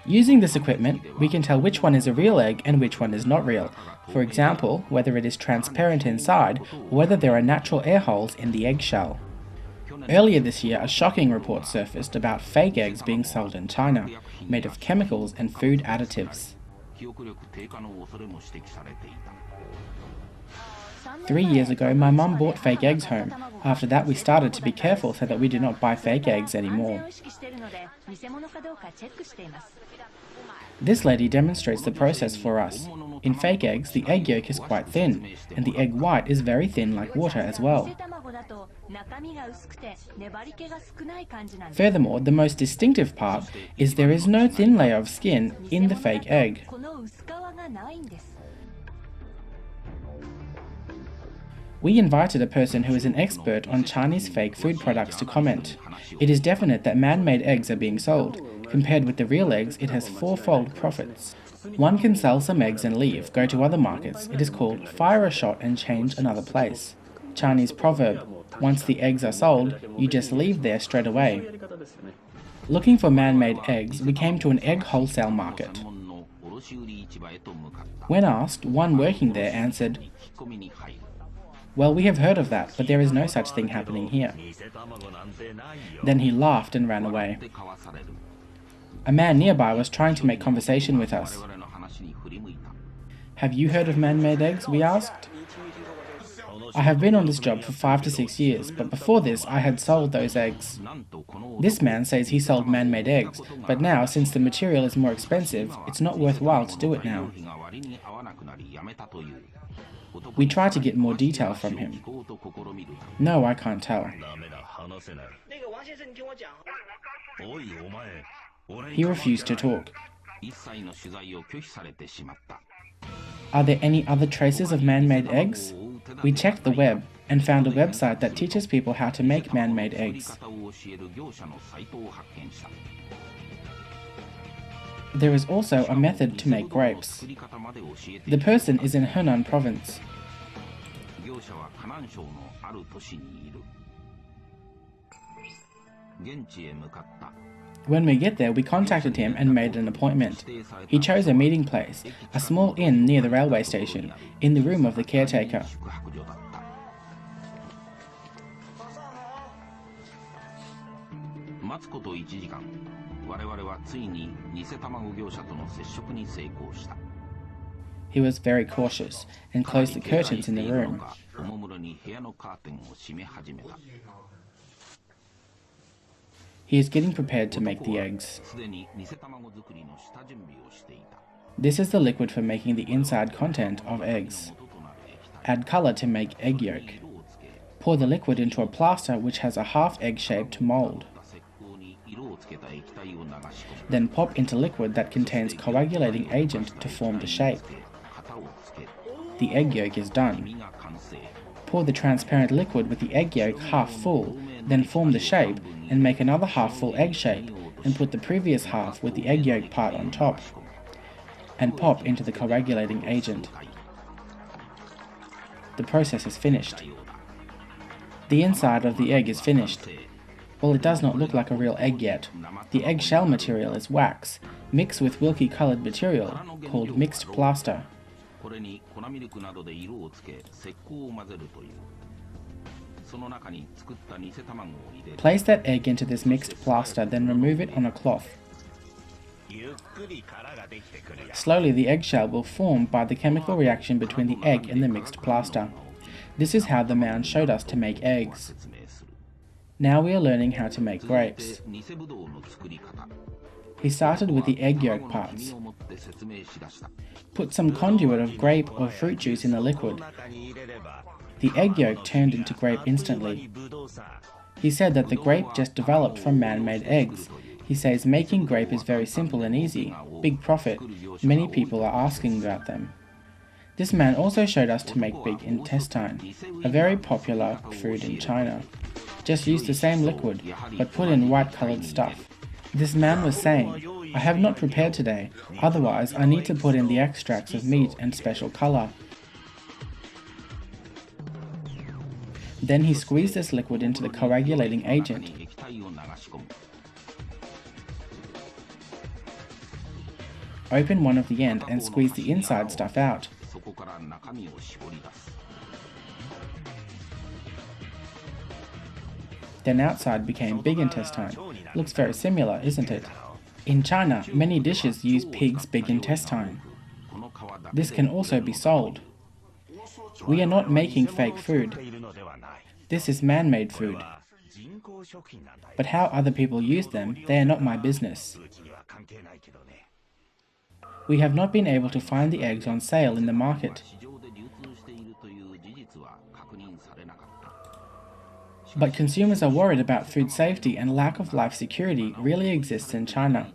Using this equipment, we can tell which one is a real egg and which one is not real. For example, whether it is transparent inside or whether there are natural air holes in the eggshell. Earlier this year, a shocking report surfaced about fake eggs being sold in China, made of chemicals and food additives. 3 years ago, my mum bought fake eggs home. After that, we started to be careful so that we do not buy fake eggs anymore. This lady demonstrates the process for us. In fake eggs, the egg yolk is quite thin, and the egg white is very thin like water as well. Furthermore, the most distinctive part is there is no thin layer of skin in the fake egg. We invited a person who is an expert on Chinese fake food products to comment. It is definite that man-made eggs are being sold. Compared with the real eggs, it has fourfold profits. One can sell some eggs and leave, go to other markets. It is called fire a shot and change another place. Chinese proverb, once the eggs are sold, you just leave there straight away. Looking for man-made eggs, we came to an egg wholesale market. When asked, one working there answered, "Well, we have heard of that, but there is no such thing happening here." Then he laughed and ran away. A man nearby was trying to make conversation with us. "Have you heard of man-made eggs?" we asked. "I have been on this job for 5 to 6 years, but before this I had sold those eggs." This man says he sold man-made eggs, but now, since the material is more expensive, it's not worthwhile to do it now. We try to get more detail from him. "No, I can't tell." He refused to talk. Are there any other traces of man-made eggs? We checked the web and found a website that teaches people how to make man-made eggs. There is also a method to make grapes. The person is in Henan province. When we get there, we contacted him and made an appointment. He chose a meeting place, a small inn near the railway station, in the room of the caretaker. He was very cautious and closed the curtains in the room. He is getting prepared to make the eggs. This is the liquid for making the inside content of eggs. Add color to make egg yolk. Pour the liquid into a plaster which has a half egg-shaped mold. Then pop into liquid that contains coagulating agent to form the shape. The egg yolk is done. Pour the transparent liquid with the egg yolk half full, then form the shape and make another half full egg shape and put the previous half with the egg yolk part on top and pop into the coagulating agent. The process is finished. The inside of the egg is finished. Well, it does not look like a real egg yet. The eggshell material is wax, mixed with wilky coloured material called mixed plaster. Place that egg into this mixed plaster, then remove it on a cloth. Slowly the eggshell will form by the chemical reaction between the egg and the mixed plaster. This is how the man showed us to make eggs. Now we are learning how to make grapes. He started with the egg yolk parts. Put some conduit of grape or fruit juice in the liquid. The egg yolk turned into grape instantly. He said that the grape just developed from man-made eggs. He says making grape is very simple and easy, big profit, many people are asking about them. This man also showed us to make big intestine, a very popular food in China. Just use the same liquid, but put in white-colored stuff. This man was saying, "I have not prepared today, otherwise I need to put in the extracts of meat and special color." Then he squeezed this liquid into the coagulating agent. Open one of the end and squeeze the inside stuff out. Then outside became big intestine. Looks very similar, isn't it? In China, many dishes use pig's big intestine. This can also be sold. We are not making fake food. This is man-made food. But how other people use them, they are not my business. We have not been able to find the eggs on sale in the market. But consumers are worried about food safety, and lack of life security really exists in China.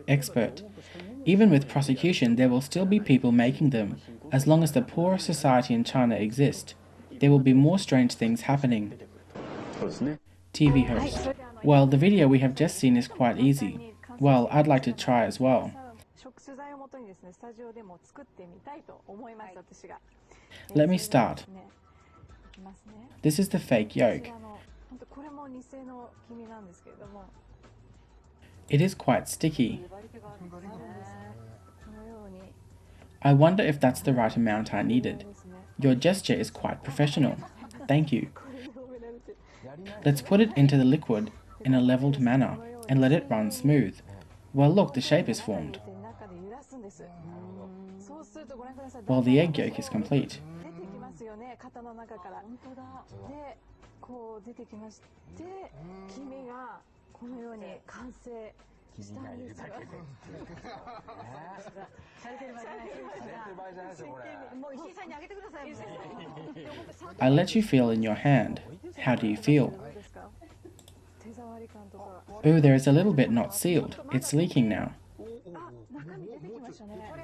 Expert: even with prosecution, there will still be people making them. As long as the poorer society in China exists, there will be more strange things happening. TV host: well, the video we have just seen is quite easy. Well, I'd like to try as well. Let me start. This is the fake yolk. It is quite sticky. I wonder if that's the right amount I needed. Your gesture is quite professional. Thank you. Let's put it into the liquid in a leveled manner and let it run smooth. Well, look, the shape is formed. Well, the egg yolk is complete. I let you feel in your hand. How do you feel? Oh, there is a little bit not sealed. It's leaking now.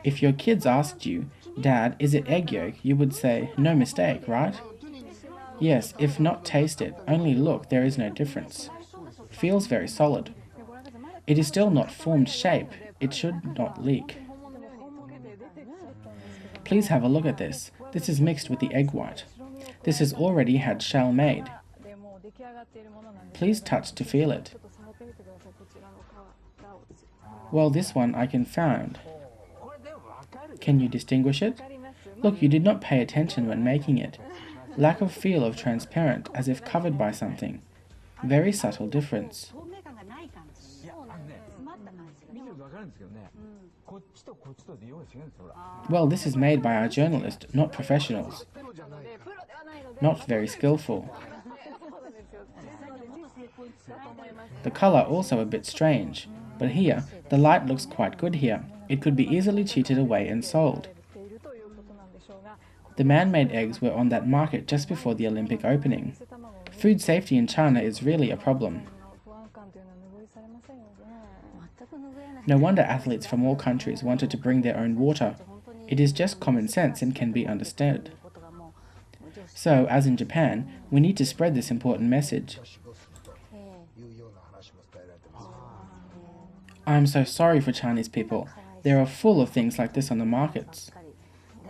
If your kids asked you, "Dad, is it egg yolk?" you would say, "No mistake, right?" Yes, if not taste it, only look, there is no difference. Feels very solid. It is still not formed shape. It should not leak. Please have a look at this. This is mixed with the egg white. This has already had shell made. Please touch to feel it. Well, this one I can find. Can you distinguish it? Look, you did not pay attention when making it. Lack of feel of transparent, as if covered by something. Very subtle difference. Well, this is made by our journalist, not professionals. Not very skillful. The color also a bit strange, but here, the light looks quite good here. It could be easily cheated away and sold. The man-made eggs were on that market just before the Olympic opening. Food safety in China is really a problem. No wonder athletes from all countries wanted to bring their own water. It is just common sense and can be understood. So, as in Japan, we need to spread this important message. I am so sorry for Chinese people. They are full of things like this on the markets.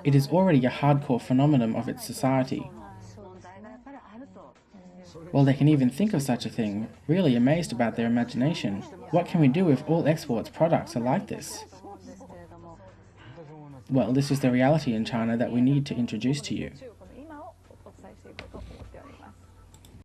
It is already a hardcore phenomenon of its society. Well, they can even think of such a thing. Really amazed about their imagination. What can we do if all exports products are like this? Well, this is the reality in China that we need to introduce to you.